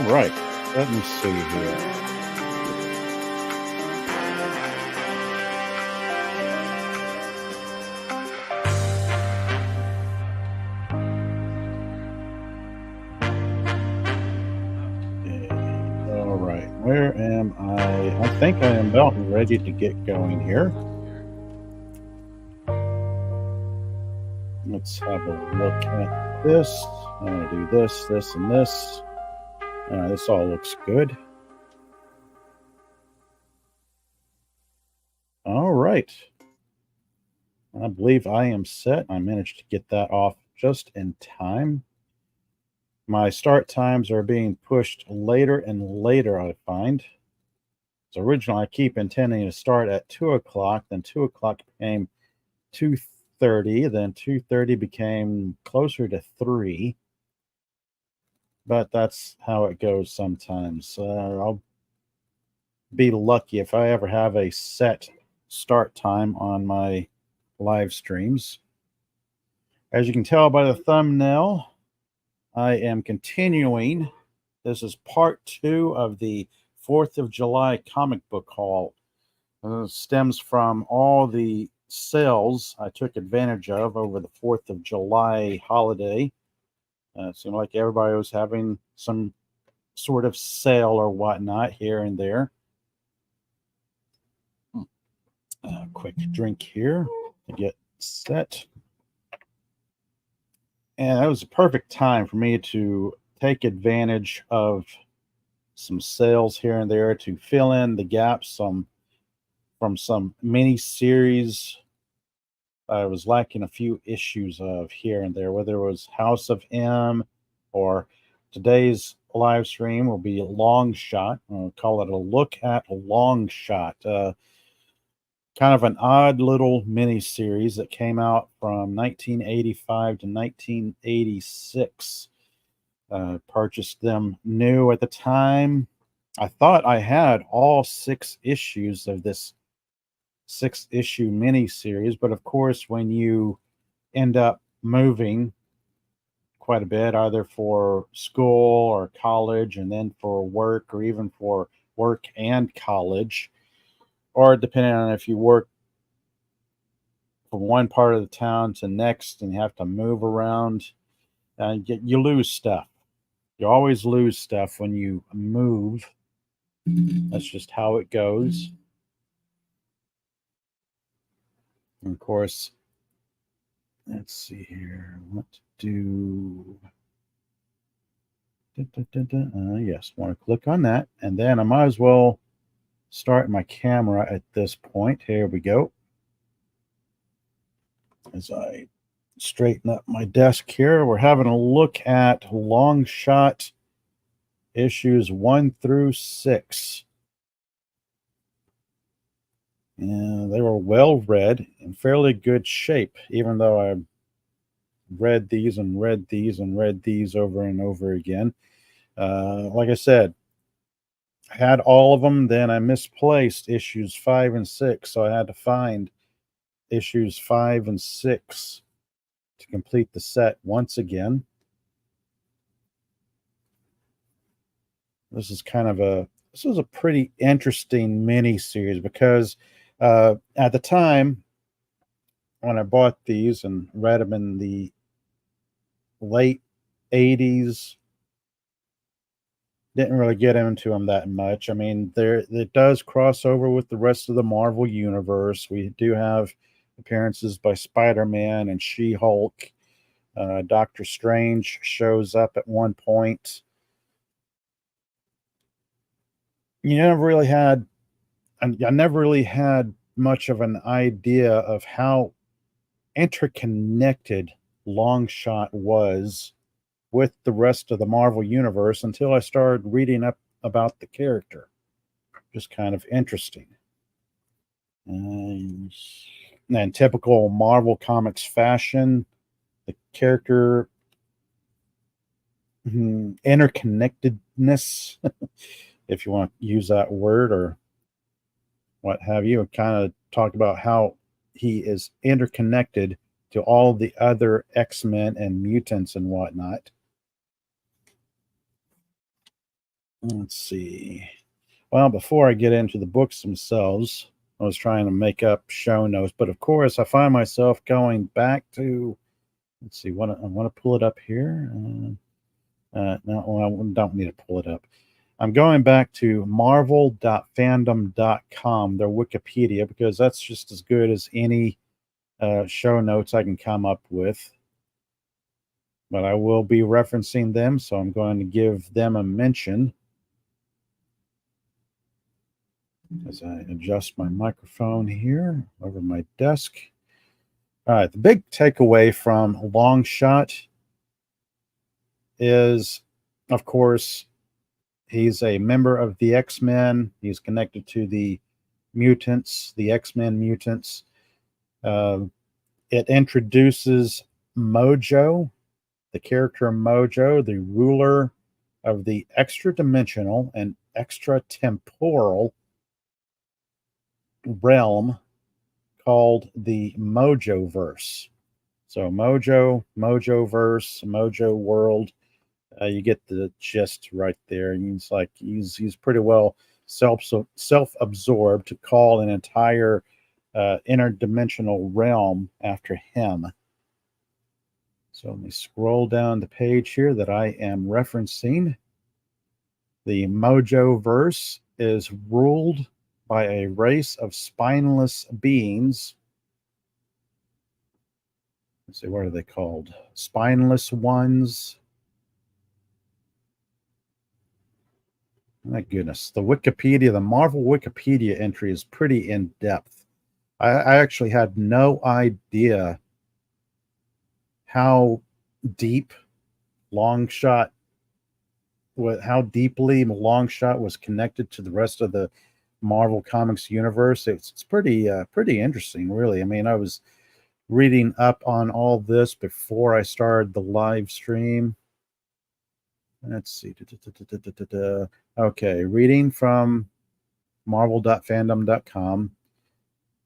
right. Let me see here. All right. Where am I? I think I am about ready to get going here. Let's have a look at this. I'm going to do this, this, and this. This all looks good. All right. I believe I am set. I managed to get that off just in time. My start times are being pushed later and later, I find. So originally, I keep intending to start at 2 o'clock. Then 2 o'clock became 2:30. Then 2:30 became closer to 3. But that's how it goes sometimes. I'll be lucky if I ever have a set start time on my live streams. As you can tell by the thumbnail, I am continuing. This is part 2 of the 4th of July comic book haul. It stems from all the sales I took advantage of over the 4th of July holiday. It seemed like everybody was having some sort of sale or whatnot here and there. Quick drink here to get set. And that was a perfect time for me to take advantage of some sales here and there to fill in the gaps from some mini series I was lacking a few issues of here and there, whether it was House of M or today's live stream will be Longshot. I'll call it a look at Longshot. Kind of an odd little mini series that came out from 1985 to 1986. Purchased them new at the time. I thought I had all 6 issues of this 6-issue mini series, but of course, when you end up moving quite a bit, either for school or college, and then for work, or even for work and college, or depending on if you work from one part of the town to next and you have to move around, you lose stuff. You always lose stuff when you move. That's just how it goes. And of course, let's see here. What to do? Yes, want to click on that. And then I might as well start my camera at this point. Here we go. As I straighten up my desk here, we're having a look at Longshot issues 1 through 6. And they were well read, in fairly good shape, even though I read these and read these and read these over and over again. Like I said, I had all of them, then I misplaced issues 5 and 6, so I had to find issues 5 and 6 to complete the set once again. This is a pretty interesting mini series because at the time when I bought these and read them in the late 80s, didn't really get into them that much. I mean, it does cross over with the rest of the Marvel universe. We do have appearances by Spider-Man and She-Hulk. Doctor Strange shows up at one point. I never really had much of an idea of how interconnected Longshot was with the rest of the Marvel universe until I started reading up about the character. Just kind of interesting. And in typical Marvel Comics fashion, the character interconnectedness, if you want to use that word or what have you, kind of talk about how he is interconnected to all the other X-Men and mutants and whatnot. Let's see. Well, before I get into the books themselves, I was trying to make up show notes, but of course, I find myself going back to. Let's see. What I want to pull it up here. No, well, I don't need to pull it up. I'm going back to marvel.fandom.com, their Wikipedia, because that's just as good as any show notes I can come up with. But I will be referencing them, so I'm going to give them a mention as I adjust my microphone here over my desk. All right, the big takeaway from Longshot is, of course, he's a member of the X-Men. He's connected to the mutants, the X-Men mutants. Uh, it introduces Mojo, the character Mojo, the ruler of the extra dimensional and extra temporal realm called the Mojo Verse. So Mojo Verse, Mojo World. You get the gist right there. He's pretty well self absorbed to call an entire interdimensional realm after him. So let me scroll down the page here that I am referencing. The Mojo Verse is ruled by a race of spineless beings. Let's see, what are they called? Spineless ones. My goodness, the Wikipedia, the Marvel Wikipedia entry is pretty in depth. I actually had no idea how deep Longshot, how deeply Longshot was connected to the rest of the Marvel Comics universe. It's pretty interesting, really. I mean, I was reading up on all this before I started the live stream. Let's see. Okay, reading from marvel.fandom.com.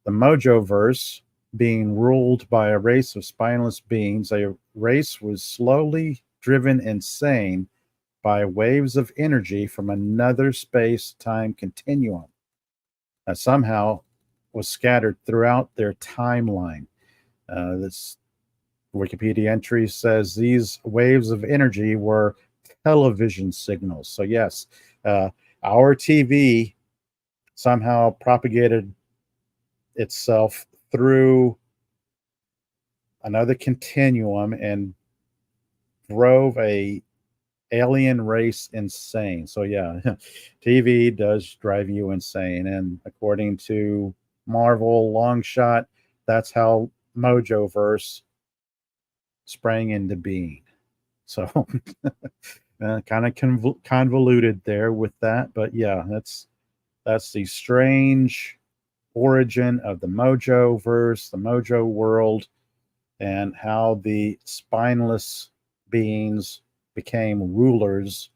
The Mojo Verse, being ruled by a race of spineless beings, a race was slowly driven insane by waves of energy from another space-time continuum that somehow was scattered throughout their timeline. This Wikipedia entry says these waves of energy were television signals. So yes, our TV somehow propagated itself through another continuum and drove a alien race insane. So yeah, TV does drive you insane. And according to Marvel Longshot, that's how Mojoverse sprang into being. So kind of convoluted there with that, but yeah, that's the strange origin of the Mojo verse, the Mojo world, and how the spineless beings became rulers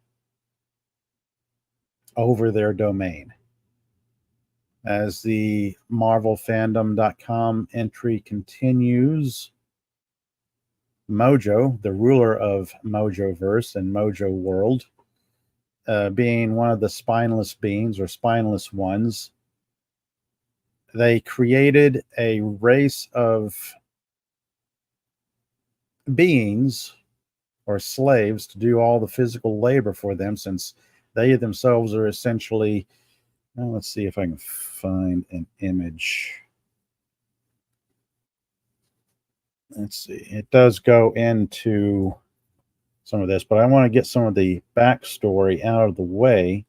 over their domain. As the marvelfandom.com entry continues, Mojo, the ruler of Mojoverse and Mojo World, being one of the spineless beings or spineless ones, they created a race of beings or slaves to do all the physical labor for them, since they themselves are essentially, well, let's see if I can find an image. Let's see. It does go into some of this, but I want to get some of the backstory out of the way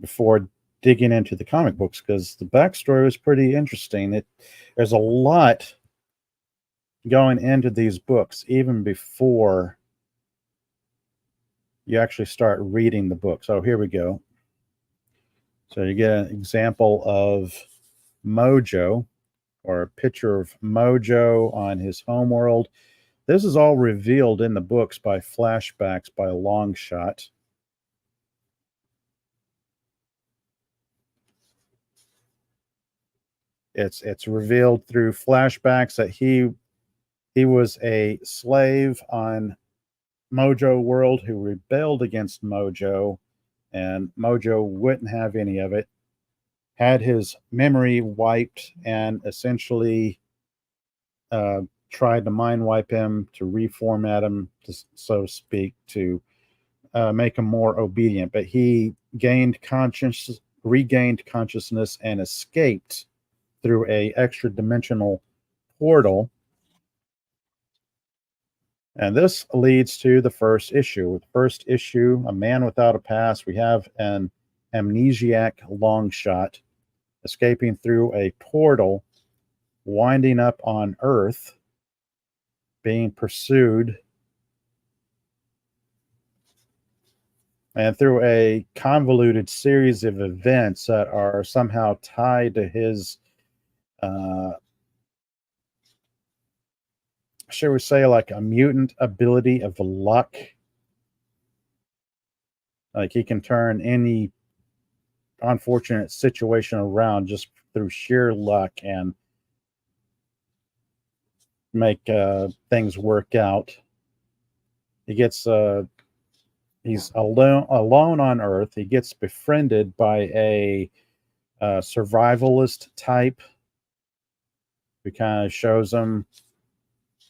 before digging into the comic books, because the backstory was pretty interesting. There's a lot going into these books even before you actually start reading the book. So here we go. So you get an example of Mojo, or a picture of Mojo on his homeworld. This is all revealed in the books by flashbacks by Longshot. It's revealed through flashbacks that he was a slave on Mojo World who rebelled against Mojo, and Mojo wouldn't have any of it, had his memory wiped, and essentially tried to mind wipe him, to reformat him, to, so to speak, to make him more obedient. But he regained consciousness, and escaped through a extra dimensional portal. And this leads to the first issue. With the first issue, A Man Without a Past, we have an amnesiac Longshot escaping through a portal, winding up on Earth, being pursued, and through a convoluted series of events that are somehow tied to his, shall we say, like a mutant ability of luck. Like he can turn any unfortunate situation around just through sheer luck and make things work out. He gets he's alone on Earth. He gets befriended by a survivalist type who kind of shows him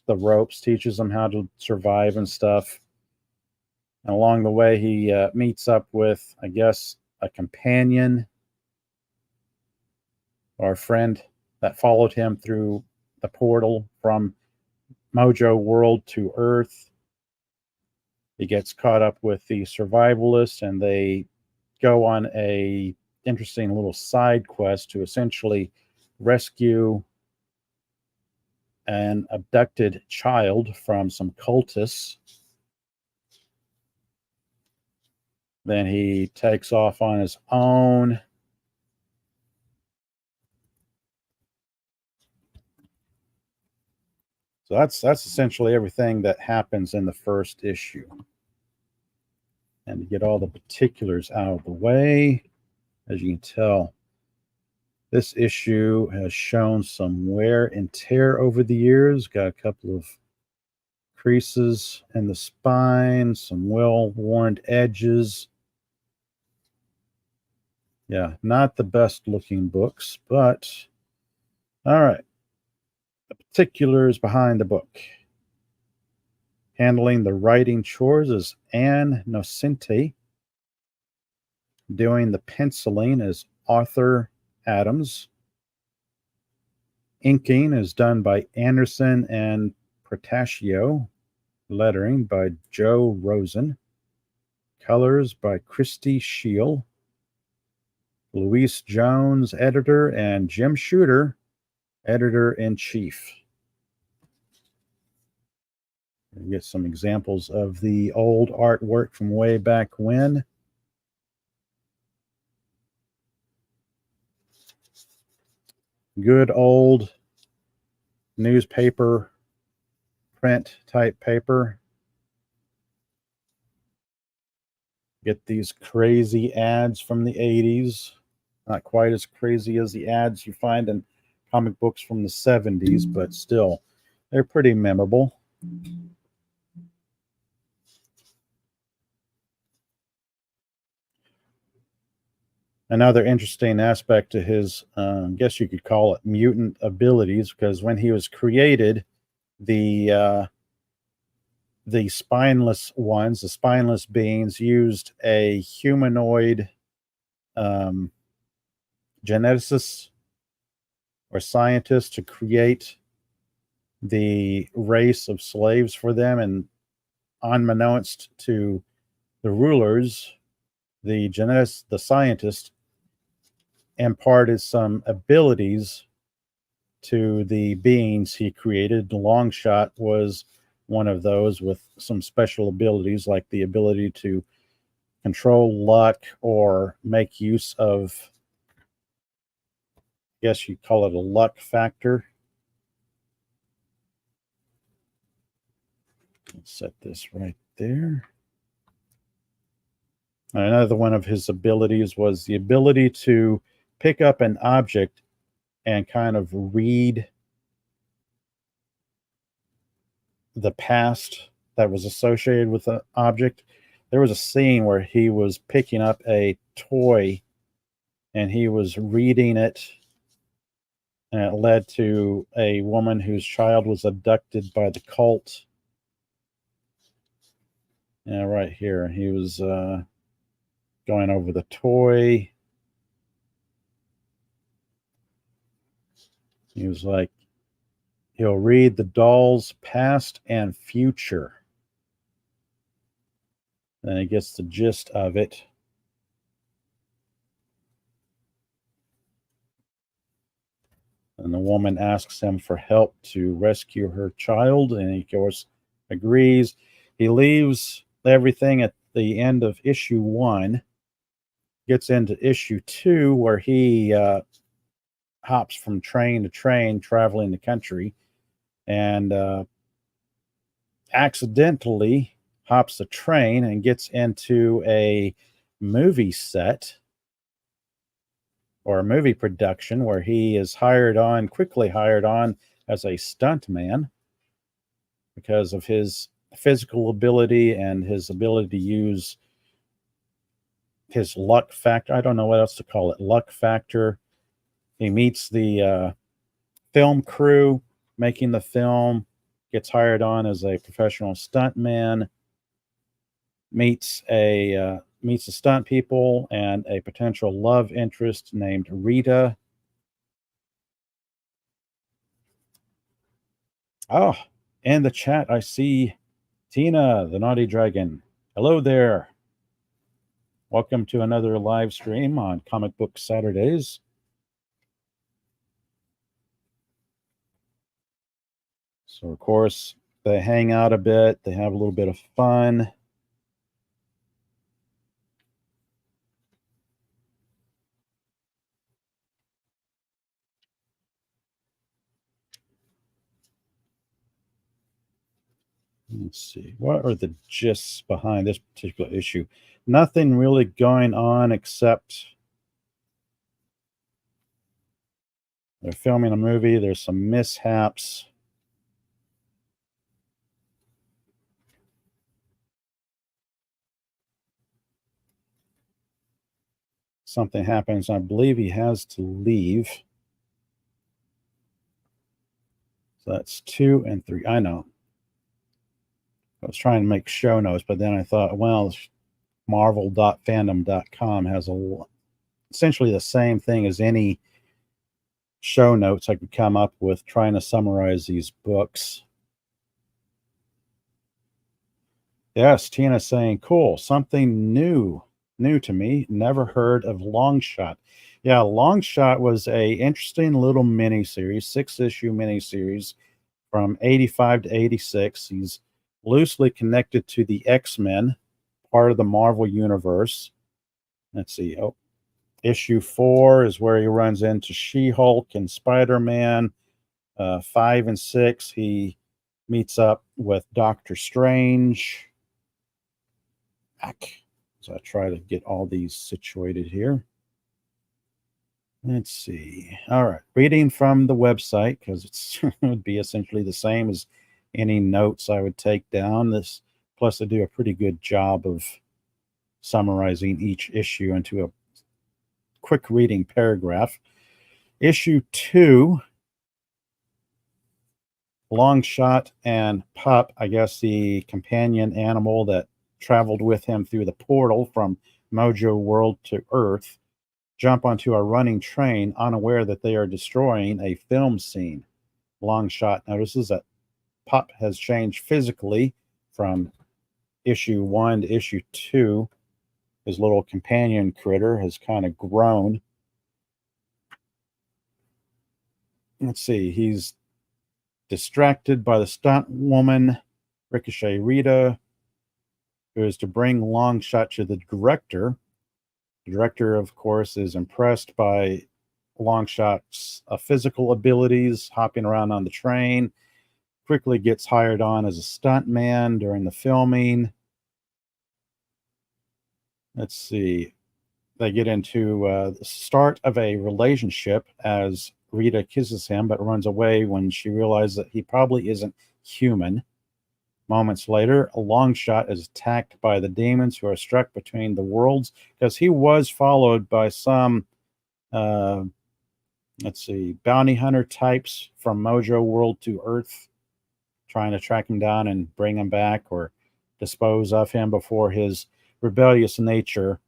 the ropes, teaches him how to survive and stuff. And along the way, he meets up with, I guess, a companion or a friend that followed him through the portal from Mojo World to Earth. He gets caught up with the survivalists, and they go on a interesting little side quest to essentially rescue an abducted child from some cultists. Then he takes off on his own. So that's essentially everything that happens in the first issue. And to get all the particulars out of the way, as you can tell, this issue has shown some wear and tear over the years. Got a couple of creases in the spine, some well-worn edges. Yeah, not the best looking books, but all right. The particulars behind the book. Handling the writing chores is Anne Nocenti. Doing the penciling is Arthur Adams. Inking is done by Anderson and Protaccio. Lettering by Joe Rosen. Colors by Christy Scheel. Louise Jones, editor, and Jim Shooter, editor-in-chief. You get some examples of the old artwork from way back when. Good old newspaper print type paper. Get these crazy ads from the 80s. Not quite as crazy as the ads you find in comic books from the 70s, but still, they're pretty memorable. Another interesting aspect to his, I guess you could call it mutant abilities, because when he was created, the spineless ones, the spineless beings, used a humanoid geneticist or scientist to create the race of slaves for them, and unbeknownst to the rulers, the geneticist, the scientist, imparted some abilities to the beings he created. Longshot was one of those, with some special abilities like the ability to control luck or make use of, I guess you'd call it a luck factor. Let's set this right there. Another one of his abilities was the ability to pick up an object and kind of read the past that was associated with the object. There was a scene where he was picking up a toy and he was reading it, and it led to a woman whose child was abducted by the cult. Yeah, right here. He was going over the toy. He was like, he'll read the doll's past and future. Then he gets the gist of it. And the woman asks him for help to rescue her child, and he, of course, agrees. He leaves everything at the end of issue 1, gets into issue 2, where he hops from train to train, traveling the country, and accidentally hops the train and gets into a movie set or a movie production where he is quickly hired on as a stuntman because of his physical ability and his ability to use his luck factor. I don't know what else to call it. Luck factor. He meets the film crew making the film, gets hired on as a professional stuntman, meets the stunt people and a potential love interest named Rita. Oh, in the chat, I see Tina, the Naughty Dragon. Hello there. Welcome to another live stream on Comic Book Saturdays. So, of course, they hang out a bit. They have a little bit of fun. Let's see. What are the gists behind this particular issue? Nothing really going on except they're filming a movie. There's some mishaps. Something happens. I believe he has to leave. So that's 2 and 3. I know. I was trying to make show notes, but then I thought, well, marvel.fandom.com has essentially the same thing as any show notes I could come up with trying to summarize these books. Yes, Tina saying, cool, something new to me. Never heard of Longshot. Yeah, Longshot was a interesting little miniseries, 6-issue miniseries from 85 to 86. He's loosely connected to the X-Men, part of the Marvel Universe. Let's see. Oh, issue 4 is where he runs into She-Hulk and Spider-Man. 5 and 6, he meets up with Doctor Strange. So I try to get all these situated here. Let's see. All right. Reading from the website, because it would be essentially the same as any notes I would take down. Plus they do a pretty good job of summarizing each issue into a quick reading paragraph. Issue 2, Longshot and Pup, I guess the companion animal that traveled with him through the portal from Mojo World to Earth, jump onto a running train unaware that they are destroying a film scene. Longshot notices that Pup has changed physically from issue 1 to issue 2. His little companion critter has kind of grown. Let's see. He's distracted by the stunt woman, Ricochet Rita, who is to bring Longshot to the director. The director, of course, is impressed by Longshot's physical abilities, hopping around on the train, quickly gets hired on as a stuntman during the filming. Let's see. They get into the start of a relationship as Rita kisses him, but runs away when she realizes that he probably isn't human. Moments later, a Longshot is attacked by the demons who are struck between the worlds because he was followed by some, uh, let's see, bounty hunter types from Mojo World to Earth, trying to track him down and bring him back or dispose of him before his rebellious nature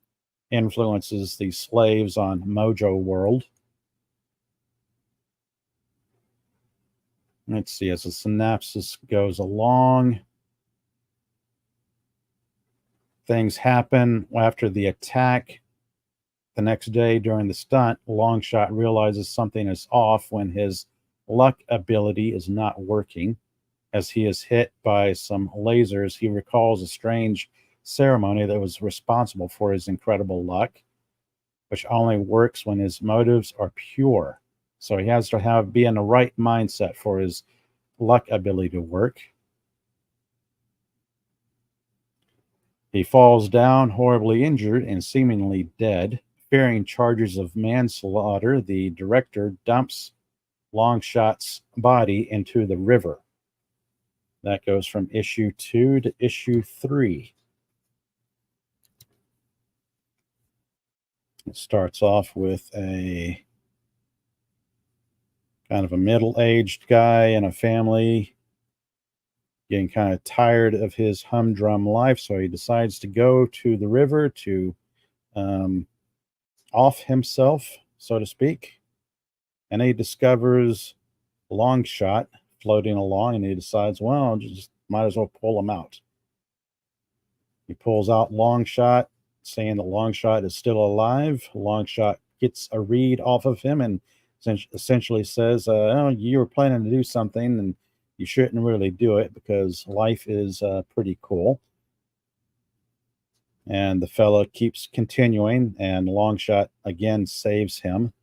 influences the slaves on Mojo World. Let's see, as the synopsis goes along, things happen after the attack. The next day during the stunt, Longshot realizes something is off when his luck ability is not working. As he is hit by some lasers, he recalls a strange ceremony that was responsible for his incredible luck, which only works when his motives are pure. So he has to be in the right mindset for his luck ability to work. He falls down, horribly injured and seemingly dead. Fearing charges of manslaughter, the director dumps Longshot's body into the river. That goes from issue 2 to issue 3. It starts off with a kind of a middle-aged guy and a family getting kind of tired of his humdrum life, so he decides to go to the river to off himself, so to speak. And he discovers Longshot floating along, and he decides, well, just might as well pull him out. He pulls out Longshot, saying that Longshot is still alive. Longshot gets a read off of him and essentially says, oh, you were planning to do something and you shouldn't really do it because life is pretty cool. And the fella keeps continuing, and Longshot again saves him.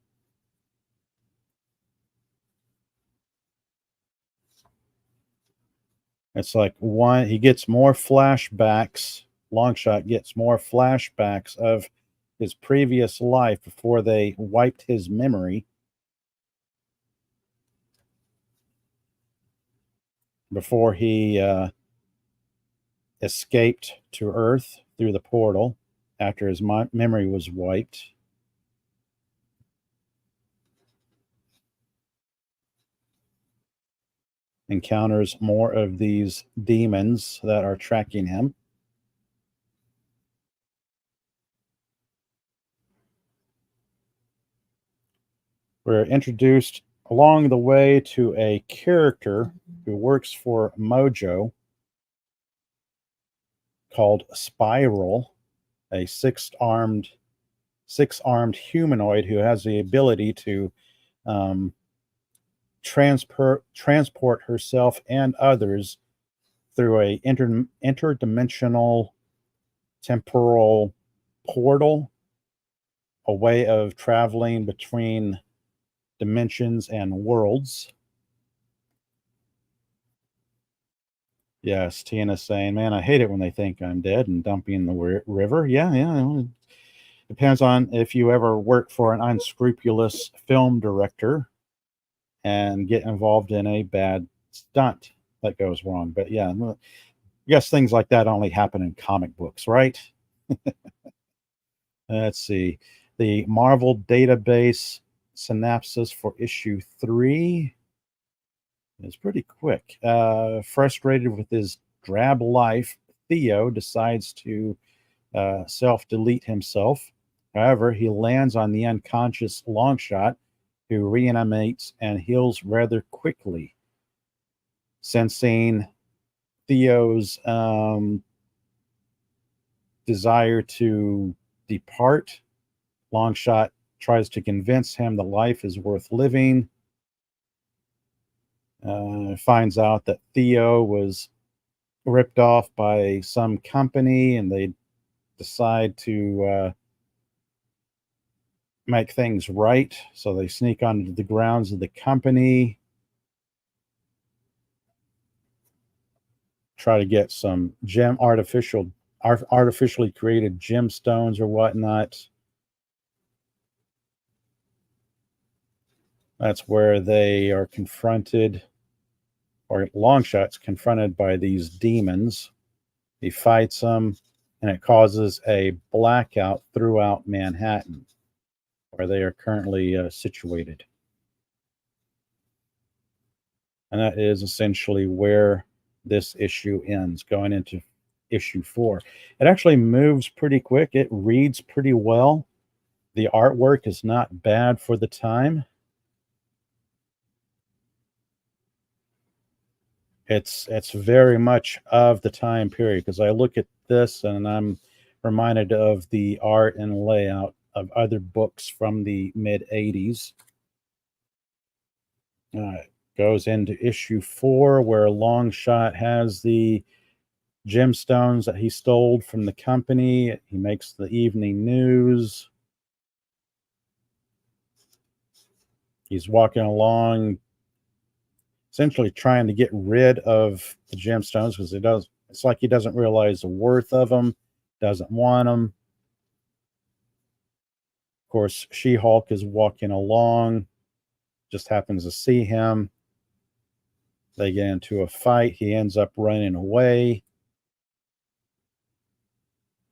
It's like he gets more flashbacks. Longshot gets more flashbacks of his previous life before they wiped his memory. Before he escaped to Earth through the portal after his memory was wiped. Encounters more of these demons that are tracking him. We're introduced along the way to a character who works for Mojo called Spiral, a six-armed humanoid who has the ability to transport herself and others through a interdimensional temporal portal, a way of traveling between dimensions and worlds. Yes, Tina's saying, man, I hate it when they think I'm dead and dump me in the river. Yeah. Depends on if you ever work for an unscrupulous film director and get involved in a bad stunt that goes wrong. But yeah, I guess things like that only happen in comic books, right? Let's see. The Marvel database synopsis for issue 3 is pretty quick. Frustrated with his drab life, Theo decides to self-delete himself. However, he lands on the unconscious Longshot, who reanimates and heals rather quickly. Sensing Theo's desire to depart, Longshot tries to convince him that life is worth living. Finds out that Theo was ripped off by some company, and they decide to make things right. So they sneak onto the grounds of the company, try to get some artificially created gemstones or whatnot. That's where they are confronted, or Longshot's confronted by these demons. He fights them, and it causes a blackout throughout Manhattan, where they are currently situated. And that is essentially where this issue ends, going into issue 4. It actually moves pretty quick. It reads pretty well. The artwork is not bad for the time. It's very much of the time period, because I look at this and I'm reminded of the art and layout of other books from the mid 80s. Goes into issue 4, where Longshot has the gemstones that he stole from the company. He makes the evening news. He's walking along, essentially trying to get rid of the gemstones, because it's like he doesn't realize the worth of them, doesn't want them. Of course, She-Hulk is walking along, just happens to see him. They get into a fight. He ends up running away,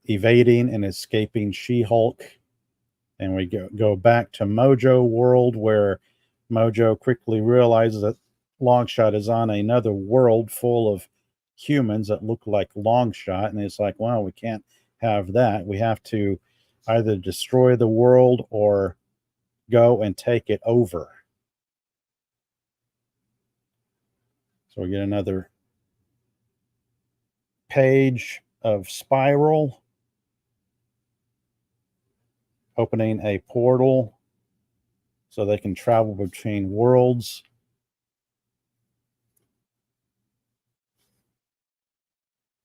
evading and escaping She-Hulk. And we go back to Mojo World, where Mojo quickly realizes that Longshot is on another world full of humans that look like Longshot. And it's like, well, we can't have that. We have to either destroy the world or go and take it over. So we get another page of Spiral, opening a portal so they can travel between worlds.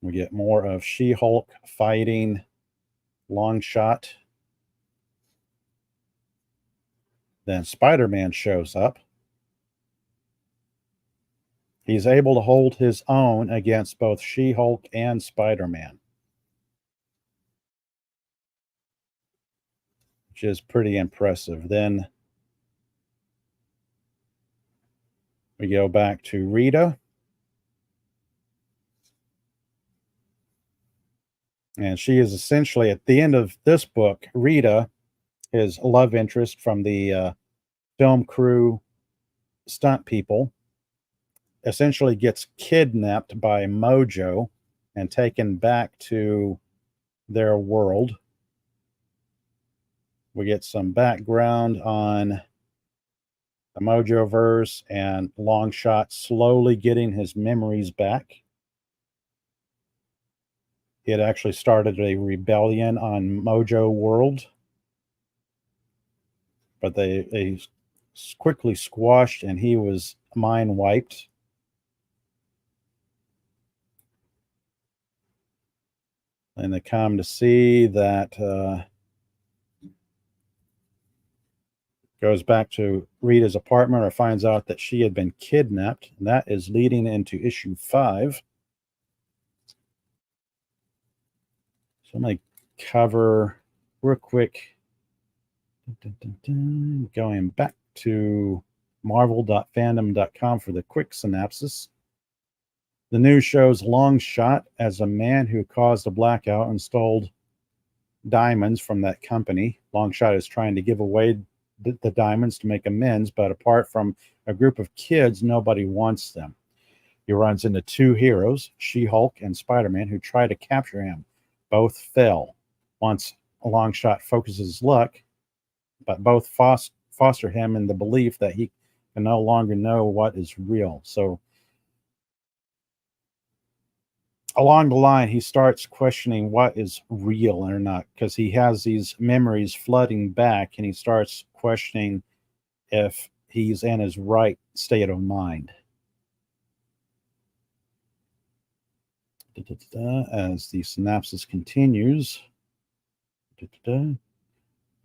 We get more of She-Hulk fighting Longshot. Then Spider-Man shows up. He's able to hold his own against both She-Hulk and Spider-Man, which is pretty impressive. Then we go back to Rita. And she is essentially, at the end of this book, Rita, his love interest from the film crew stunt people, essentially gets kidnapped by Mojo and taken back to their world. We get some background on the Mojoverse and Longshot slowly getting his memories back. He had actually started a rebellion on Mojo World, but they quickly squashed, and he was mind wiped. And they come to see that goes back to Rita's apartment, or finds out that she had been kidnapped. And that is leading into issue 5. So I'm going to cover real quick. Going back to marvel.fandom.com for the quick synopsis. The news shows Longshot as a man who caused a blackout and stole diamonds from that company. Longshot is trying to give away the diamonds to make amends, but apart from a group of kids, nobody wants them. He runs into 2 heroes, She-Hulk and Spider-Man, who try to capture him. Both fail. Once Longshot focuses his luck, but both foster him in the belief that he can no longer know what is real. So along the line, he starts questioning what is real or not, because he has these memories flooding back, and he starts questioning if he's in his right state of mind. As the synopsis continues,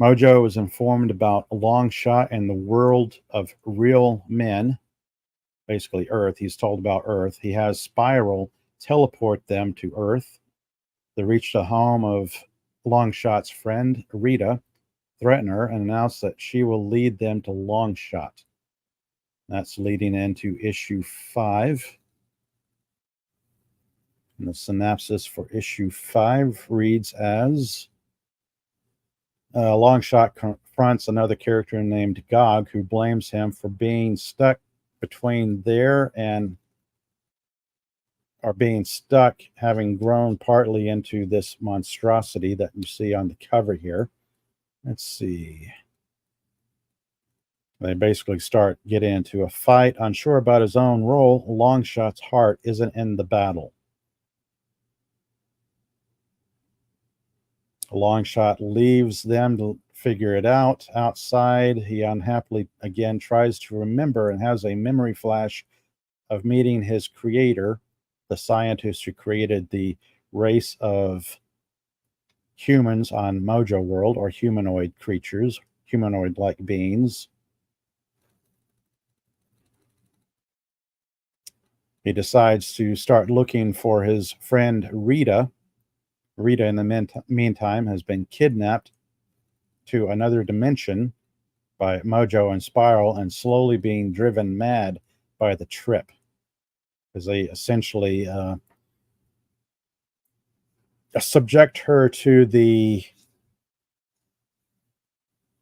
Mojo is informed about Longshot and the world of real men, basically Earth. He's told about Earth. He has Spiral teleport them to Earth. They reach the home of Longshot's friend, Rita, threaten her, and announce that she will lead them to Longshot. That's leading into issue 5. And the synopsis for issue 5 reads as Longshot confronts another character named Gog, who blames him for being stuck between there and being stuck, having grown partly into this monstrosity that you see on the cover here. Let's see. They basically start getting into a fight. Unsure about his own role, Longshot's heart isn't in the battle. Longshot leaves them to figure it out. Outside, he unhappily again tries to remember and has a memory flash of meeting his creator, the scientist who created the race of humans on Mojo World, or humanoid creatures, humanoid-like beings. He decides to start looking for his friend Rita. Rita, in the meantime, has been kidnapped to another dimension by Mojo and Spiral and slowly being driven mad by the trip, as they essentially subject her to the,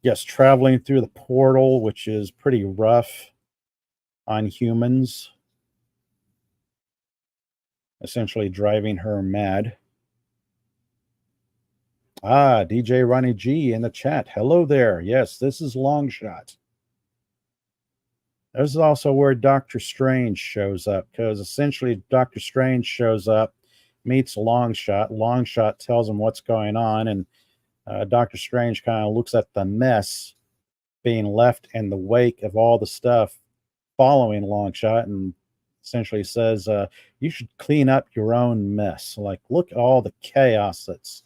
yes, traveling through the portal, which is pretty rough on humans, essentially driving her mad. DJ Ronnie G in the chat. Hello there. Yes, this is Longshot. This is also where Doctor Strange shows up, because essentially Doctor Strange shows up, meets Longshot. Longshot tells him what's going on, and Doctor Strange kind of looks at the mess being left in the wake of all the stuff following Longshot and essentially says, you should clean up your own mess. Like, look at all the chaos that's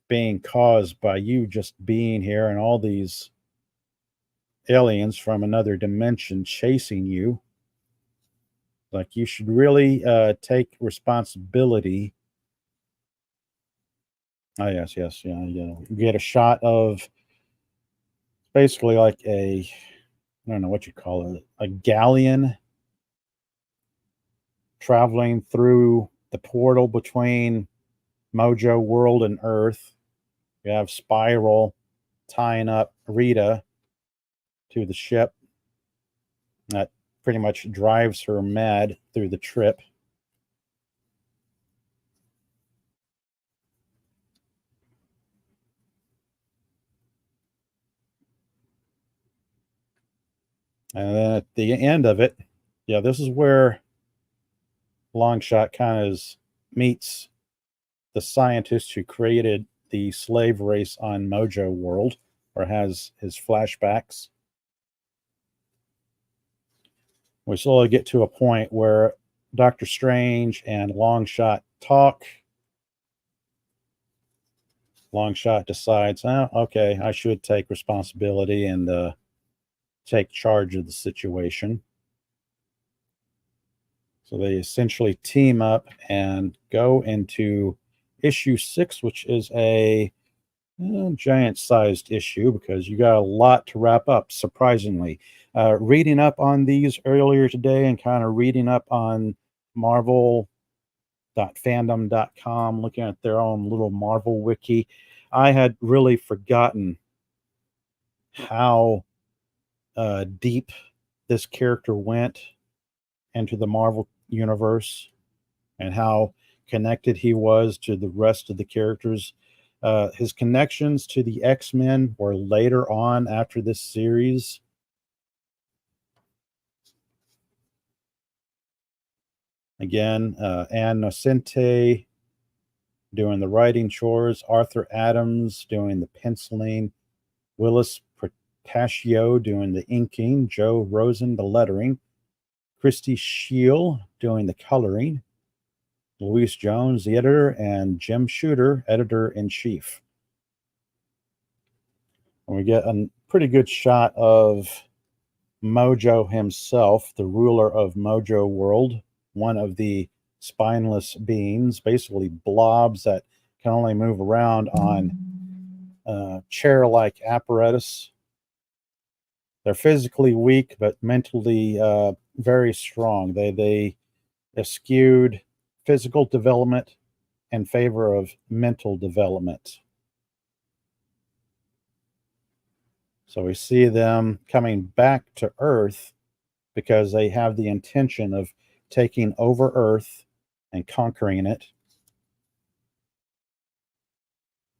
being caused by you just being here and all these aliens from another dimension chasing you. Like, you should really take responsibility. Yes, yeah, you get a shot of basically like I don't know what you call it, a galleon traveling through the portal between Mojo World and Earth. You have Spiral tying up Rita to the ship. That pretty much drives her mad through the trip. And then at the end of it, yeah, this is where Longshot kind of meets the scientist who created the slave race on Mojo World, or has his flashbacks. We slowly get to a point where Doctor Strange and Longshot talk. Longshot decides, oh, okay, I should take responsibility and take charge of the situation. So they essentially team up and go into issue 6, which is a giant-sized issue because you got a lot to wrap up, surprisingly. Reading up on these earlier today and kind of reading up on Marvel.fandom.com, looking at their own little Marvel wiki, I had really forgotten how deep this character went into the Marvel universe and how connected he was to the rest of the characters. His connections to the X-Men were later on after this series. Again, Ann Nocente doing the writing chores, Arthur Adams doing the penciling, Willis Portacio doing the inking, Joe Rosen the lettering, Christy Scheel doing the coloring, Louise Jones, the editor, and Jim Shooter, editor-in-chief. And we get a pretty good shot of Mojo himself, the ruler of Mojo World, one of the spineless beings, basically blobs that can only move around on chair-like apparatus. They're physically weak, but mentally very strong. They eschewed physical development in favor of mental development. So we see them coming back to Earth because they have the intention of taking over Earth and conquering it,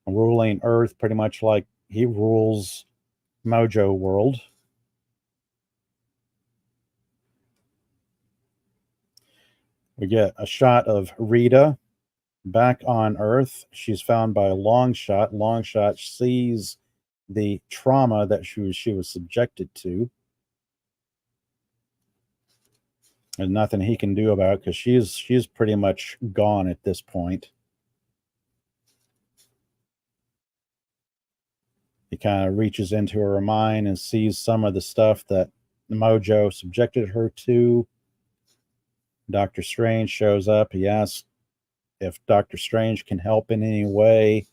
ruling Earth pretty much like he rules Mojo World. We get a shot of Rita back on Earth. She's found by Longshot. Longshot sees the trauma that she was subjected to. There's nothing he can do about it because she's pretty much gone at this point. He kind of reaches into her mind and sees some of the stuff that Mojo subjected her to. Doctor Strange shows up. He asks if Doctor Strange can help in any way.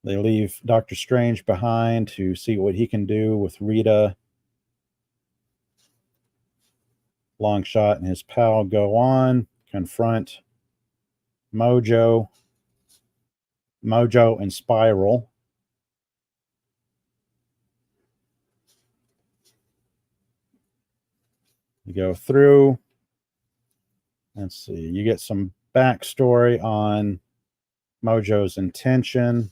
They leave Doctor Strange behind to see what he can do with Rita. Longshot and his pal go on, confront Mojo and Spiral. You go through. Let's see. You get some backstory on Mojo's intention.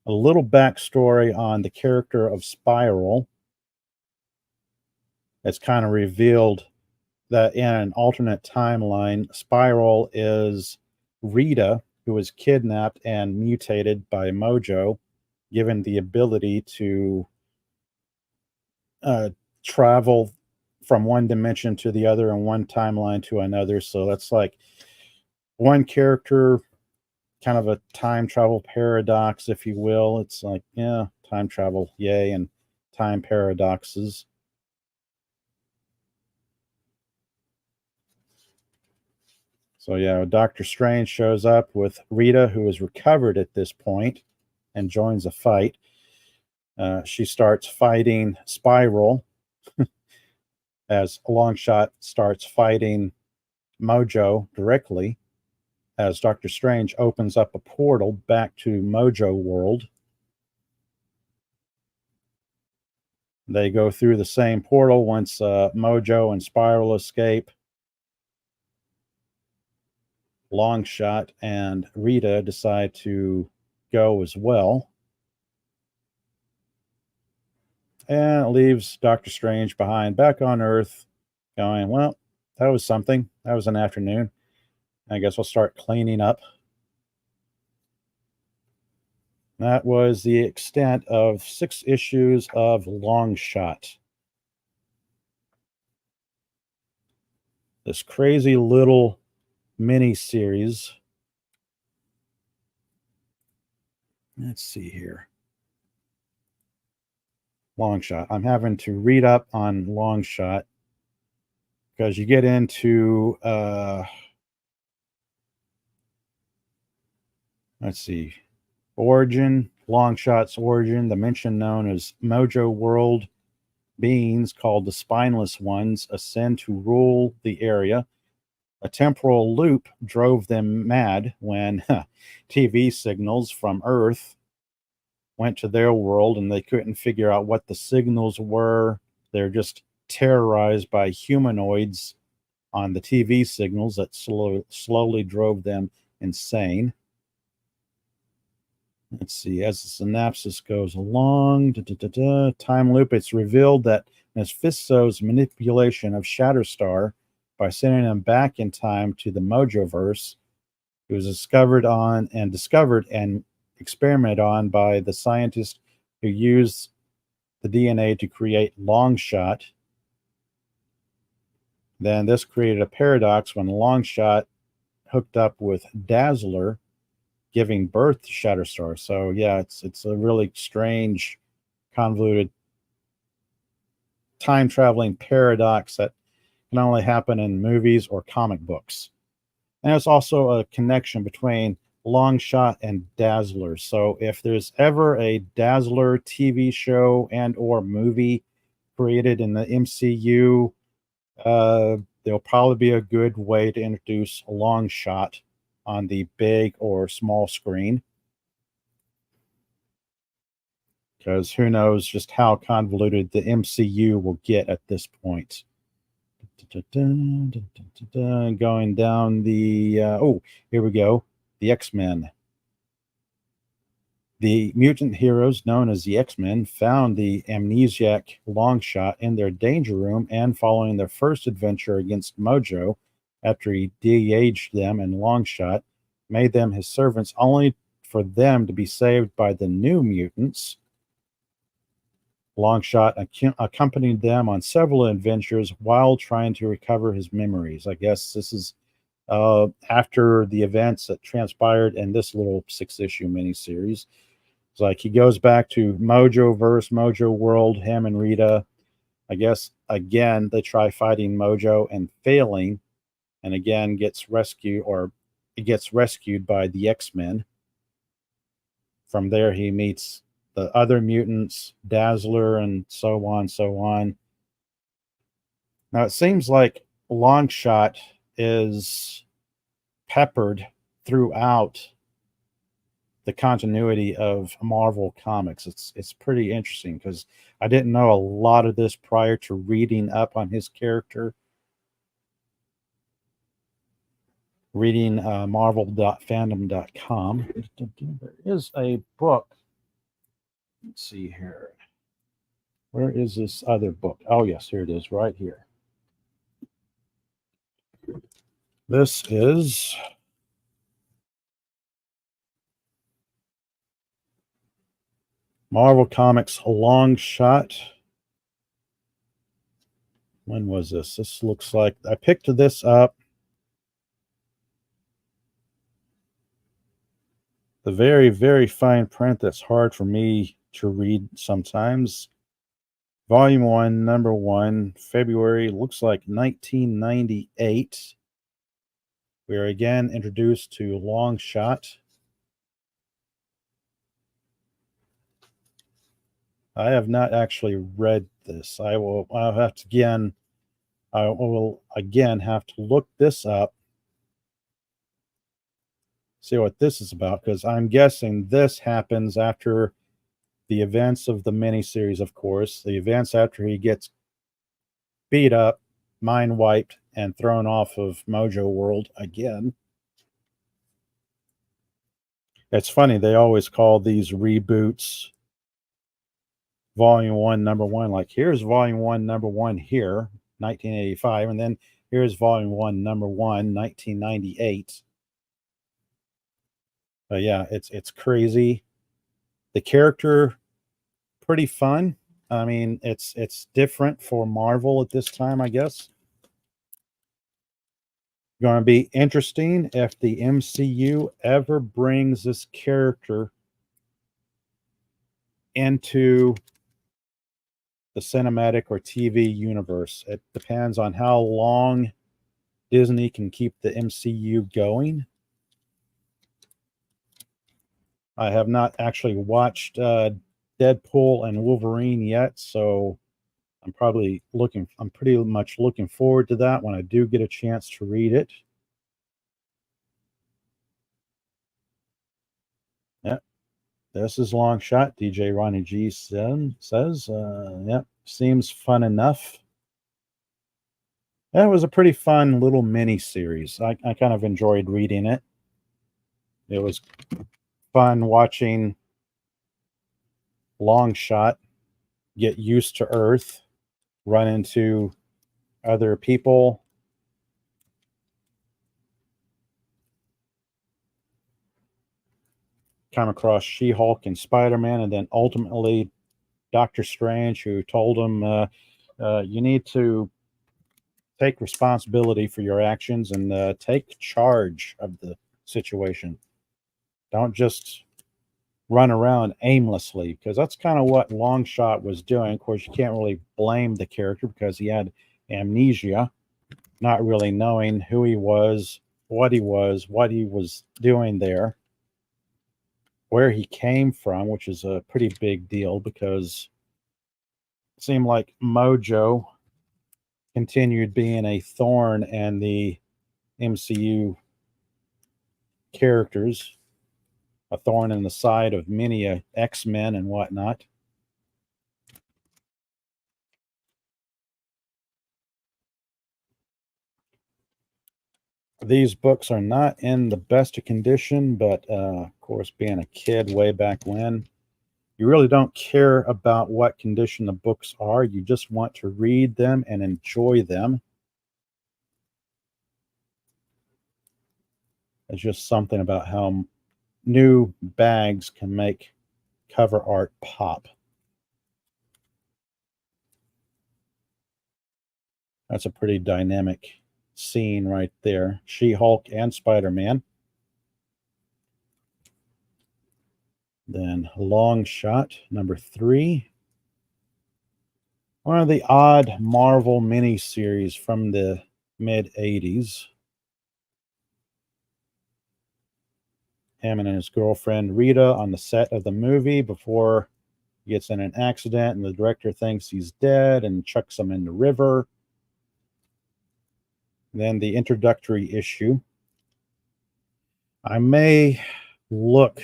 A little backstory on the character of Spiral. It's kind of revealed that in an alternate timeline, Spiral is Rita, who was kidnapped and mutated by Mojo, given the ability to travel from one dimension to the other and one timeline to another. So that's like one character, kind of a time travel paradox, if you will. It's like, yeah, time travel, yay, and time paradoxes. So yeah, Doctor Strange shows up with Rita, who is recovered at this point, and joins a fight. She starts fighting Spiral as Longshot starts fighting Mojo directly, as Doctor Strange opens up a portal back to Mojo World. They go through the same portal once Mojo and Spiral escape. Longshot and Rita decide to go as well. And it leaves Doctor Strange behind back on Earth going, well, that was something. That was an afternoon. I guess we'll start cleaning up. That was the extent of 6 issues of Longshot. This crazy little mini series. Let's see here. Longshot. I'm having to read up on Longshot because you get into let's see, origin, Longshot's origin, the dimension known as Mojo World. Beings called the Spineless Ones ascend to rule the area. A temporal loop drove them mad when TV signals from Earth went to their world and they couldn't figure out what the signals were. They're just terrorized by humanoids on the TV signals that slowly drove them insane. Let's see, as the synopsis goes along, time loop, it's revealed that Mephisto's manipulation of Shatterstar by sending him back in time to the Mojoverse, it was discovered and experimented on by the scientist who used the DNA to create Longshot. Then this created a paradox when Longshot hooked up with Dazzler, giving birth to Shatterstar. So yeah, it's a really strange, convoluted time traveling paradox that can only happen in movies or comic books. And there's also a connection between Longshot and Dazzler. So if there's ever a Dazzler TV show and or movie created in the MCU, There'll probably be a good way to introduce a Longshot on the big or small screen, because who knows just how convoluted the MCU will get at this point. Going down the here we go. The X-Men. The mutant heroes known as the X-Men found the amnesiac Longshot in their danger room, and following their first adventure against Mojo, after he de-aged them, and Longshot made them his servants, only for them to be saved by the New Mutants. Longshot accompanied them on several adventures while trying to recover his memories. I guess this is after the events that transpired in this little 6-issue miniseries. It's like he goes back to Mojo verse, Mojo World, him and Rita. I guess again they try fighting Mojo and failing, and again gets rescued, or he gets rescued by the X-Men. From there he meets the other mutants, Dazzler, and so on, so on. Now it seems like Longshot is peppered throughout the continuity of Marvel Comics. It's pretty interesting, because I didn't know a lot of this prior to reading up on his character. Reading marvel.fandom.com. There is a book. Let's see here. Where is this other book? Oh, yes, here it is, right here. This is Marvel Comics Longshot. When was this? This looks like I picked this up. The very, very fine print that's hard for me to read sometimes. Volume 1, number 1, February, looks like 1998. We are again introduced to Longshot. I have not actually read this. I will have to have to look this up, see what this is about, because I'm guessing this happens after the events of the miniseries, of course. The events after he gets beat up, mind wiped, and thrown off of Mojo World again. It's funny, they always call these reboots Volume 1, Number 1. Like, here's Volume 1, Number 1 here, 1985, and then here's Volume 1, Number 1, 1998. But yeah, it's crazy. The character, pretty fun. I mean, it's different for Marvel at this time, I guess. Going to be interesting if the MCU ever brings this character into the cinematic or TV universe. It depends on how long Disney can keep the MCU going. I have not actually watched Deadpool and Wolverine yet, so I'm pretty much looking forward to that when I do get a chance to read it. Yeah, this is Longshot. DJ Ronnie G says, yeah, seems fun enough. That was a pretty fun little mini series. I kind of enjoyed reading it. It was fun watching Longshot get used to Earth, run into other people, come across She-Hulk and Spider-Man, and then ultimately Doctor Strange, who told him, you need to take responsibility for your actions and take charge of the situation. Don't just run around aimlessly, because that's kind of what Longshot was doing. Of course, you can't really blame the character because he had amnesia, not really knowing who he was, what he was doing there, where he came from, which is a pretty big deal, because it seemed like Mojo continued being a thorn in the MCU characters, a thorn in the side of many X-Men and whatnot. These books are not in the best of condition, but of course, being a kid way back when, you really don't care about what condition the books are. You just want to read them and enjoy them. It's just something about how new bags can make cover art pop. That's a pretty dynamic scene right there. She-Hulk and Spider-Man. Then Longshot, number 3. One of the odd Marvel miniseries from the mid-'80s. Him and his girlfriend Rita on the set of the movie before he gets in an accident and the director thinks he's dead and chucks him in the river. Then the introductory issue. I may look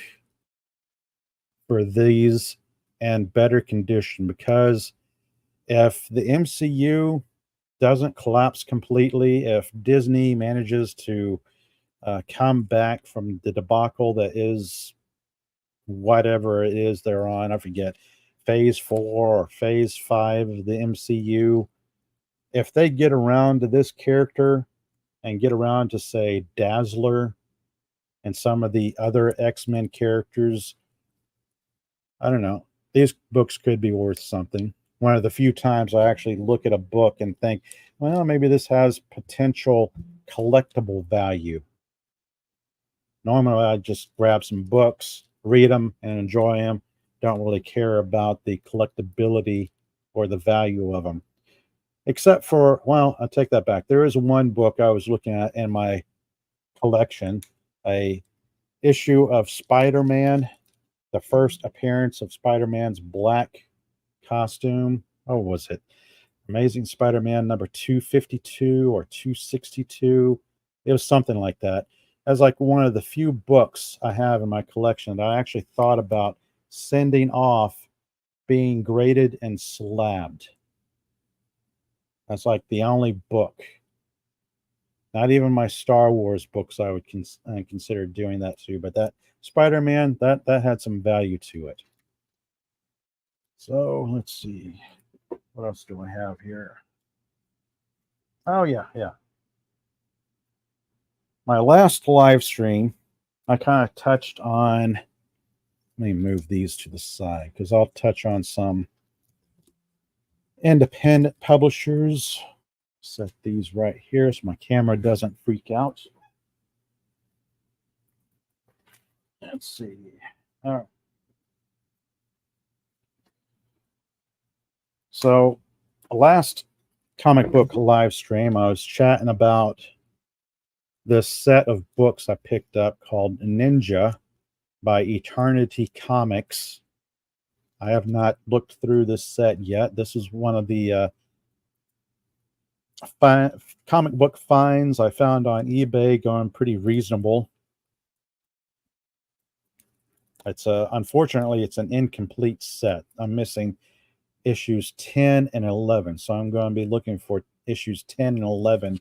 for these in better condition, because if the MCU doesn't collapse completely, if Disney manages to come back from the debacle that is whatever it is they're on, I forget, phase 4 or phase 5 of the MCU, if they get around to this character and get around to, say, Dazzler and some of the other X-Men characters, I don't know, these books could be worth something. One of the few times I actually look at a book and think, well, maybe this has potential collectible value. Normally, I just grab some books, read them, and enjoy them. Don't really care about the collectability or the value of them. Except for, well, I take that back. There is one book I was looking at in my collection, a issue of Spider-Man, the first appearance of Spider-Man's black costume. Oh, was it Amazing Spider-Man number 252 or 262? It was something like that. As like one of the few books I have in my collection that I actually thought about sending off being graded and slabbed. That's like the only book. Not even my Star Wars books I would consider doing that too. But that Spider-Man, that had some value to it. So let's see. What else do I have here? Oh, yeah. My last live stream, I kind of touched on, let me move these to the side because I'll touch on some independent publishers. Set these right here so my camera doesn't freak out. Let's see. All right. So, last comic book live stream, I was chatting about this set of books I picked up called Ninja by Eternity Comics. I have not looked through this set yet. This is one of the comic book finds I found on eBay, going pretty reasonable. It's unfortunately it's an incomplete set. I'm missing issues 10 and 11, so I'm going to be looking for issues 10 and 11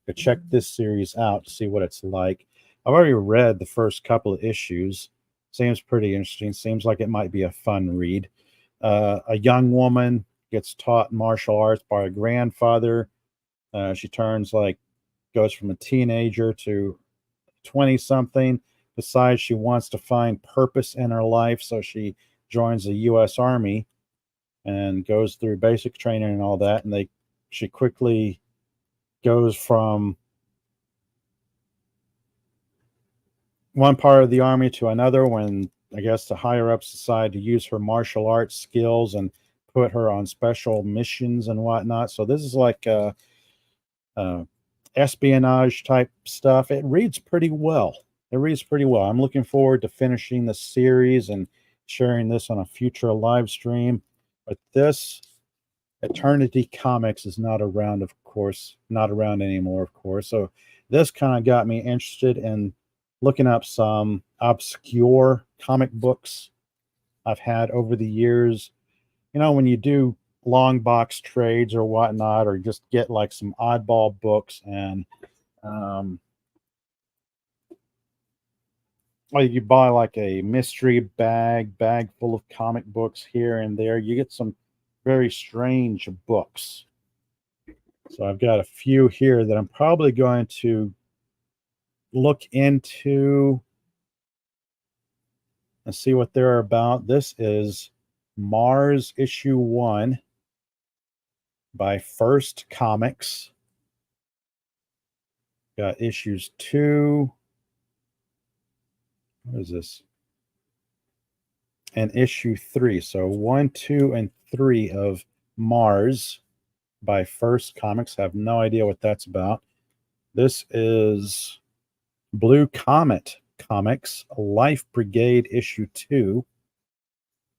to check this series out to see what it's like. I've already read the first couple of issues. Seems pretty interesting. Seems like it might be a fun read. A young woman gets taught martial arts by her grandfather. She goes from a teenager to 20-something. Decides she wants to find purpose in her life, so she joins the U.S. Army and goes through basic training and all that. And she quickly goes from one part of the army to another when, I guess, the higher ups decide to use her martial arts skills and put her on special missions and whatnot. So this is like espionage type stuff. It reads pretty well. I'm looking forward to finishing the series and sharing this on a future live stream. But this Eternity Comics is not around, of course, not around anymore, of course. So this kind of got me interested in looking up some obscure comic books I've had over the years. You know, when you do long box trades or whatnot, or just get like some oddball books, and um, or you buy like a mystery bag full of comic books here and there, you get some very strange books. So I've got a few here that I'm probably going to look into and see what they're about. This is Mars issue 1 by First Comics. Got issues 2. What is this? And issue 3. So 1, 2, and 3 of Mars by First Comics. Have no idea what that's about. This is Blue Comet Comics, Life Brigade issue 2.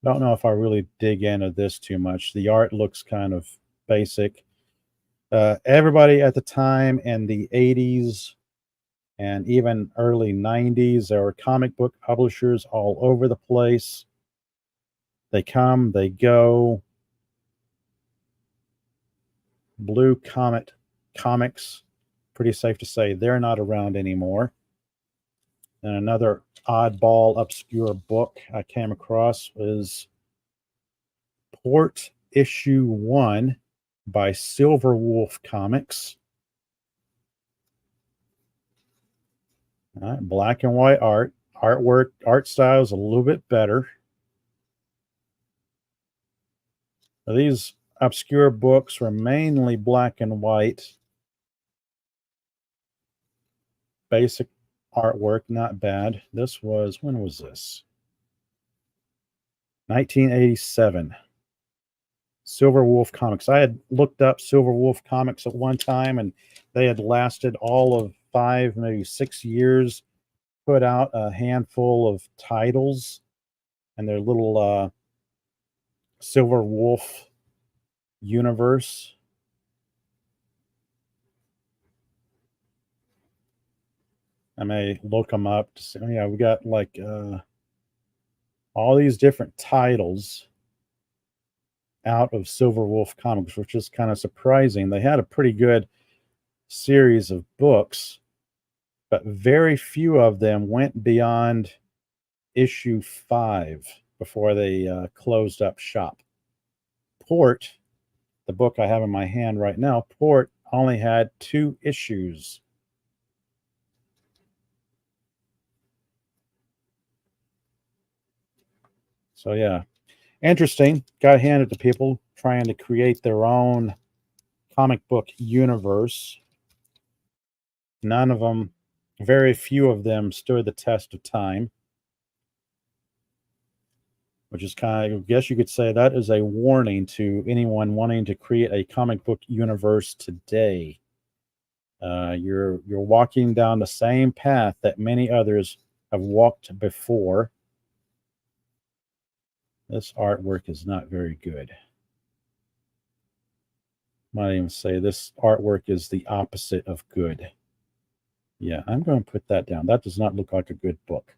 Don't know if I really dig into this too much. The art looks kind of basic. Everybody at the time in the 80s and even early 90s, there were comic book publishers all over the place. They come, they go. Blue Comet Comics, pretty safe to say they're not around anymore. And another oddball, obscure book I came across is Port issue 1 by Silver Wolf Comics. All right, black and white art style is a little bit better. Now, these obscure books were mainly black and white. Basic artwork, not bad. This was, when was this? 1987. Silver Wolf Comics. I had looked up Silver Wolf Comics at one time, and they had lasted all of 5, maybe 6 years, put out a handful of titles, and their little Silver Wolf universe. I may look them up to see. Yeah, we got like all these different titles out of Silver Wolf Comics, which is kind of surprising. They had a pretty good series of books, but very few of them went beyond issue 5 before they closed up shop. Port, the book I have in my hand right now, Port only had 2 issues. So yeah, interesting. Got to hand it to people trying to create their own comic book universe. None of them, very few of them, stood the test of time, which is kind of, I guess you could say that is a warning to anyone wanting to create a comic book universe today. You're walking down the same path that many others have walked before. This artwork is not very good. Might even say this artwork is the opposite of good. Yeah, I'm going to put that down. That does not look like a good book.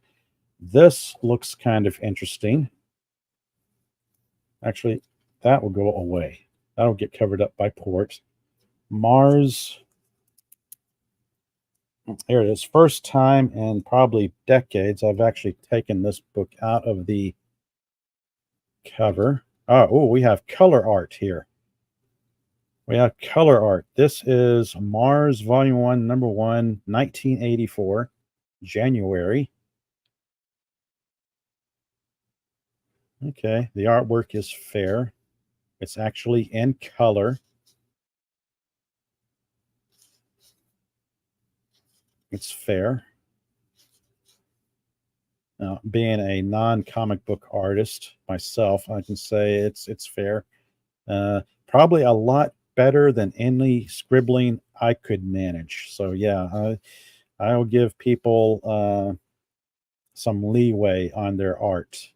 This looks kind of interesting. Actually, that will go away. That'll get covered up by Port. Mars. Here it is. First time in probably decades I've actually taken this book out of the cover. Oh, we have color art here. We have color art. This is Mars Volume 1, Number 1, 1984, January. Okay, the artwork is fair. It's actually in color. It's fair. Now, being a non-comic book artist myself, I can say it's fair. Probably a lot better than any scribbling I could manage. So yeah, I'll give people some leeway on their art.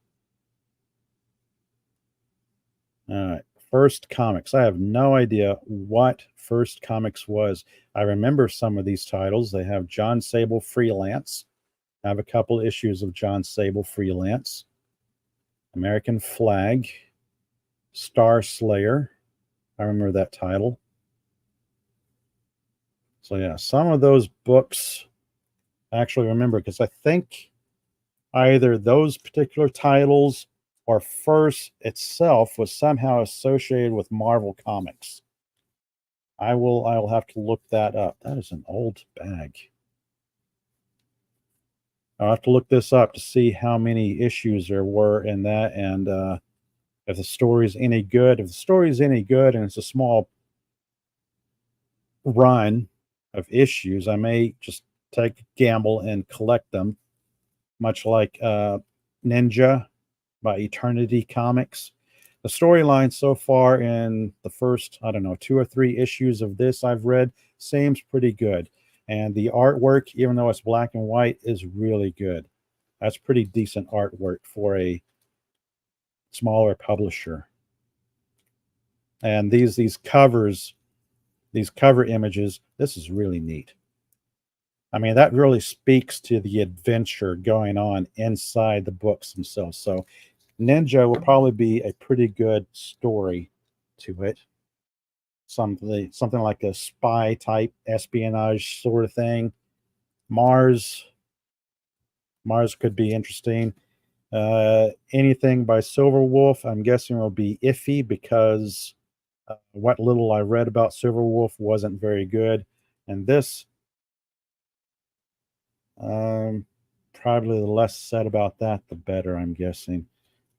All right, First Comics. I have no idea what First Comics was. I remember some of these titles. They have John Sable Freelance. I have a couple issues of John Sable Freelance. American Flag. Star Slayer. I remember that title. So yeah, some of those books I actually remember because I think either those particular titles or First itself was somehow associated with Marvel Comics. I will have to look that up. That is an old bag. I'll have to look this up to see how many issues there were in that, and if the story's any good. If the story's any good and it's a small run of issues, I may just take a gamble and collect them, much like Ninja by Eternity Comics. The storyline so far in the first, I don't know, 2 or 3 issues of this I've read seems pretty good. And the artwork, even though it's black and white, is really good. That's pretty decent artwork for a smaller publisher. And these covers, these cover images, this is really neat. I mean, that really speaks to the adventure going on inside the books themselves. So Ninja will probably be a pretty good story to it. Something like a spy type espionage sort of thing. Mars could be interesting. Anything by Silverwolf, I'm guessing will be iffy because what little I read about Silverwolf wasn't very good. And this, probably the less said about that, the better, I'm guessing.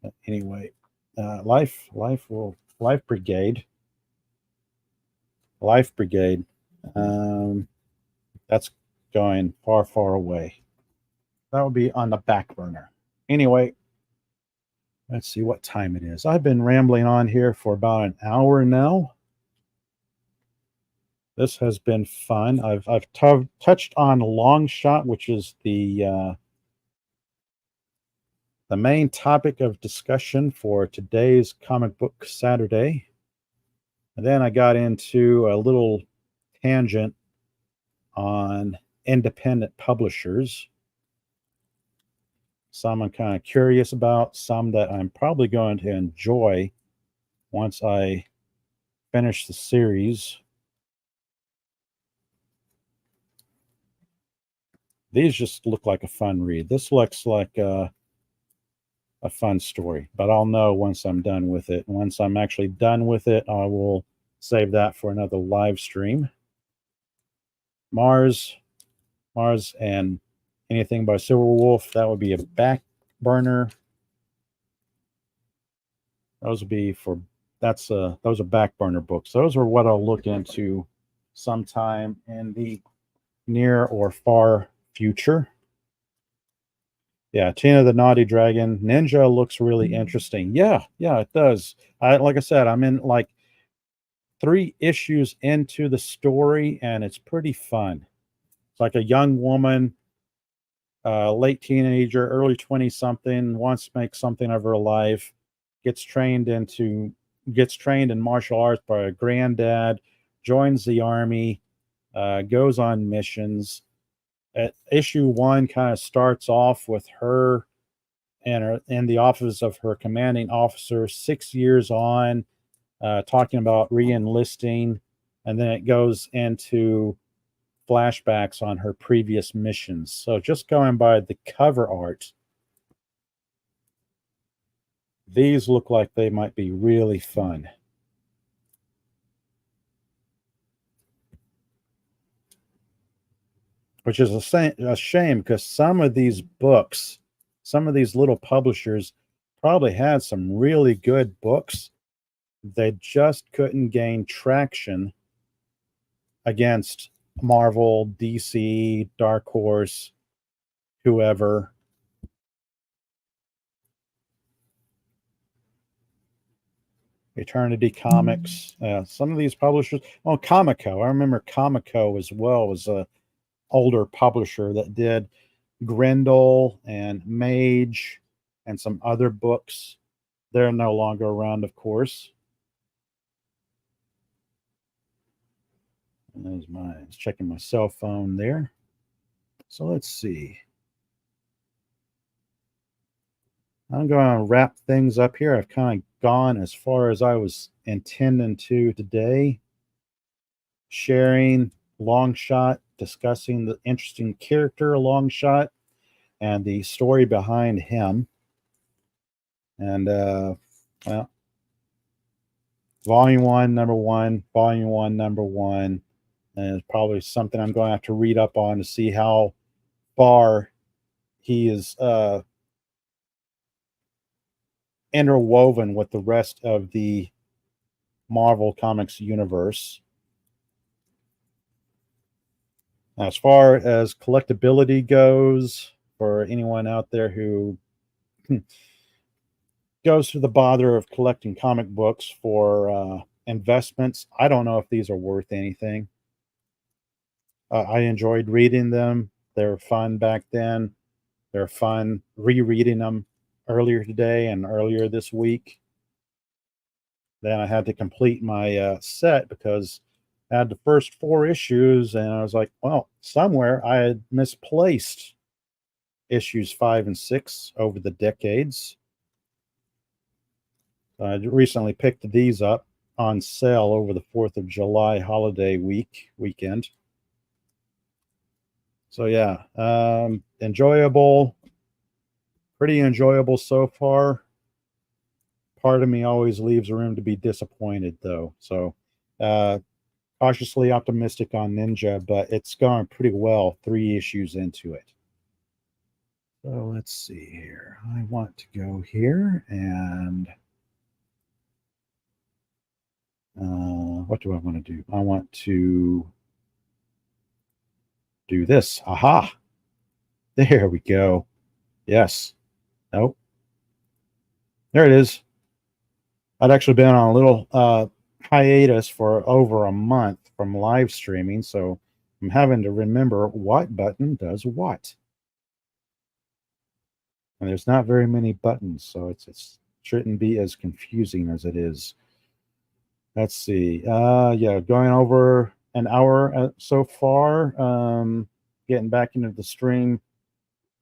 But anyway, Life Brigade. Life Brigade. That's going far, far away. That will be on the back burner. Anyway, let's see what time it is. I've been rambling on here for about an hour now. This has been fun. I've touched on Longshot, which is the main topic of discussion for today's Comic Book Saturday. And then I got into a little tangent on independent publishers. Some I'm kind of curious about, some that I'm probably going to enjoy once I finish the series. These just look like a fun read. This looks like a fun story, but I'll know once I'm done with it. Once I'm actually done with it, I will save that for another live stream. Mars, and anything by Silverwolf, that would be a back burner. Those would be for those are back burner books. Those are what I'll look into sometime in the near or far future. Yeah, Tina the Naughty Dragon. Ninja looks really interesting. Yeah, it does. Like I said, I'm in like 3 issues into the story, and it's pretty fun. It's like a young woman, late teenager, early 20-something, wants to make something of her life, gets trained in martial arts by a granddad, joins the army, goes on missions. At issue 1 kind of starts off with her in the office of her commanding officer 6 years on, talking about re-enlisting, and then it goes into flashbacks on her previous missions. So just going by the cover art, these look like they might be really fun. Which is a shame because some of these books, some of these little publishers probably had some really good books. They just couldn't gain traction against Marvel, DC, Dark Horse, whoever. Eternity Comics. Some of these publishers. Oh, Comico. I remember Comico as well was a older publisher that did Grendel and Mage and some other books. They're no longer around, of course. There's checking my cell phone there. So let's see. I'm going to wrap things up here. I've kind of gone as far as I was intending to today, sharing Longshot, discussing the interesting character Longshot and the story behind him. And, well, Volume 1, Number 1, Volume 1, Number 1. And it's probably something I'm going to have to read up on to see how far he is interwoven with the rest of the Marvel Comics universe. As far as collectability goes, for anyone out there who goes through the bother of collecting comic books for investments, I don't know if these are worth anything. I enjoyed reading them. They were fun back then. They're fun rereading them earlier today and earlier this week. Then I had to complete my set because I had the first 4 issues, and I was like, well, somewhere I had misplaced issues 5 and 6 over the decades. I recently picked these up on sale over the 4th of July holiday weekend. So yeah, enjoyable, pretty enjoyable so far. Part of me always leaves room to be disappointed, though. So cautiously optimistic on Ninja, but it's going pretty well 3 issues into it. So let's see here. I want to go here and what do I want to do? I want to do this. Aha! There we go. Yes. Nope. There it is. I'd actually been on a little hiatus for over a month from live streaming, so I'm having to remember what button does what. And there's not very many buttons, so it shouldn't be as confusing as it is. Let's see. Yeah, going over an hour so far. Getting back into the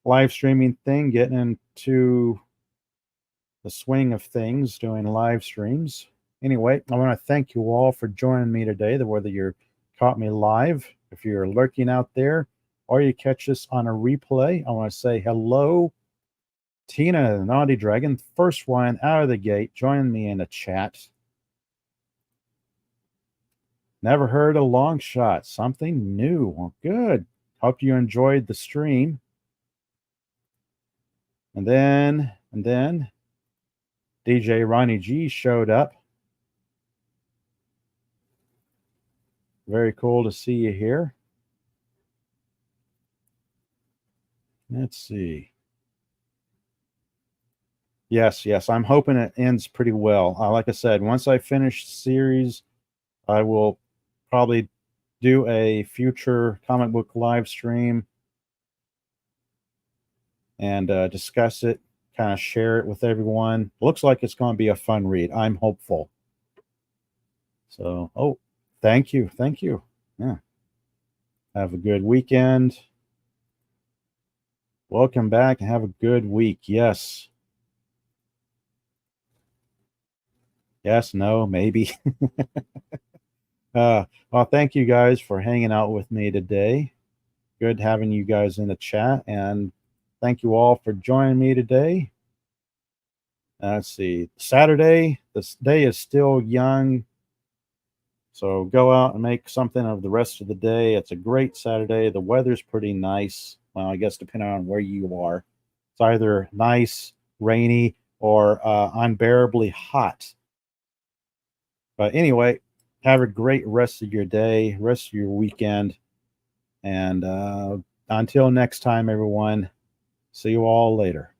live streaming thing, getting into the swing of things, doing live streams. Anyway, I want to thank you all for joining me today, whether you're caught me live, if you're lurking out there, or you catch this on a replay. I want to say hello, Tina the Naughty Dragon, first one out of the gate, join me in the chat. Never heard of Longshot, something new. Well, good. Hope you enjoyed the stream. And then DJ Ronnie G showed up. Very cool to see you here. Let's see. Yes, I'm hoping it ends pretty well. Like I said, once I finish the series, I will probably do a future comic book live stream and discuss it, kind of share it with everyone. Looks like it's going to be a fun read. I'm hopeful. So, thank you. Yeah. Have a good weekend. Welcome back and have a good week. Yes. Yes, no, maybe. Well, thank you guys for hanging out with me today. Good having you guys in the chat, and thank you all for joining me today. Let's see. Saturday, this day is still young, so go out and make something of the rest of the day. It's a great Saturday. The weather's pretty nice. Well, I guess depending on where you are. It's either nice, rainy, or unbearably hot. But anyway, have a great rest of your day, rest of your weekend. And until next time, everyone, see you all later.